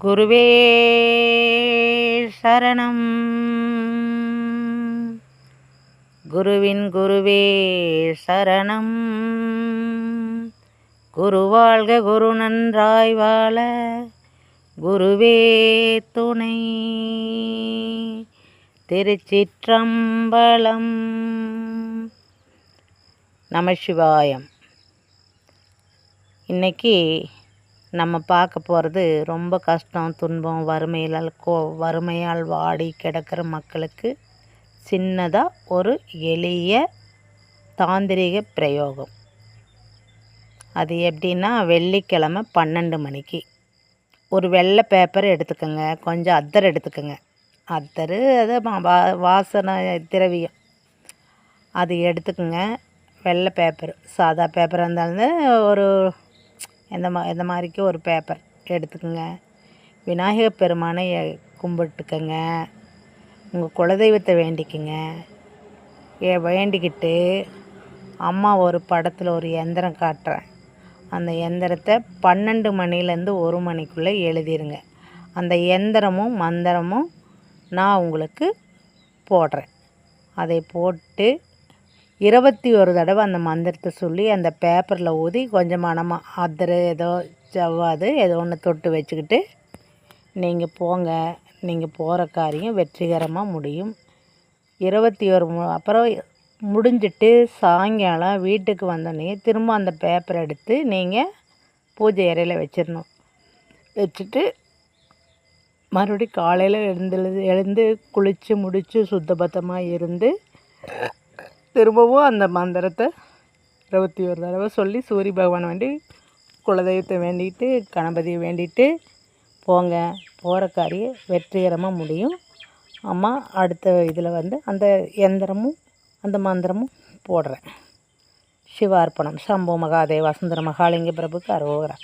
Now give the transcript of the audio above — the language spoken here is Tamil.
குருவே சரணம். குருவின் குருவே சரணம். குருவாழ்க குரு நன்றாய் வாழ குருவே துணை. திருச்சிற்றம்பலம். நமசிவாயம். இன்னைக்கு நம்ம பார்க்க போகிறது ரொம்ப கஷ்டம், துன்பம், வறுமையால் வாடி கிடக்கிற மக்களுக்கு சின்னதாக ஒரு எளிய தாந்திரிக பிரயோகம். அது எப்படின்னா, வெள்ளிக்கிழமை 12 மணிக்கு ஒரு வெள்ளை பேப்பர் எடுத்துக்கோங்க, கொஞ்சம் அத்தர் எடுத்துக்கோங்க. அத்தர் அது வாசனை திரவியம், அது எடுத்துக்கோங்க. வெள்ளை பேப்பர், சாதா பேப்பராக இருந்தாலும் ஒரு எந்த மாதிரிக்கு ஒரு பேப்பர் எடுத்துக்கோங்க. விநாயகர் பெருமானை கும்பிட்டுக்கங்க. உங்கள் குலதெய்வத்தை வேண்டிக்குங்க. வேண்டிக்கிட்டு அம்மா ஒரு படத்தில் ஒரு எந்திரம் காட்டுறேன், அந்த எந்திரத்தை 12 மணிலேருந்து 1 மணிக்குள்ளே எழுதிருங்க. அந்த எந்திரமும் மந்திரமும் நான் உங்களுக்கு போடுறேன். அதை போட்டு 21 தடவை அந்த மந்திரத்தை சொல்லி அந்த பேப்பரில் ஊதி கொஞ்சம் மனமாக அத்தர் ஏதோ ஜவ்வாது ஏதோ ஒன்று தொட்டு வச்சுக்கிட்டு நீங்கள் போங்க. நீங்கள் போகிற காரியம் வெற்றிகரமாக முடியும். 21 அப்புறம் முடிஞ்சிட்டு சாயங்காலம் வீட்டுக்கு வந்தோடனே திரும்ப அந்த பேப்பரை எடுத்து நீங்கள் பூஜை அறையில் வச்சிடணும். வச்சுட்டு மறுபடியும் காலையில் எழுந்து குளித்து முடித்து சுத்தபத்தமாக இருந்து திரும்பவும் அந்த மந்திரத்தை 21 தடவை சொல்லி சூரிய பகவானை வேண்டி, குலதெய்வத்தை வேண்டிட்டு, கணபதியை வேண்டிட்டு போங்க. போகிற காரியம் வெற்றிகரமாக முடியும். அம்மா அடுத்த இதில் அந்த எந்திரமும் அந்த மந்திரமும் போடுறேன். சிவார்ப்பணம். சம்போ மகாதேவ சுந்தர மகாலிங்க பிரபுக்கு அரோகரா.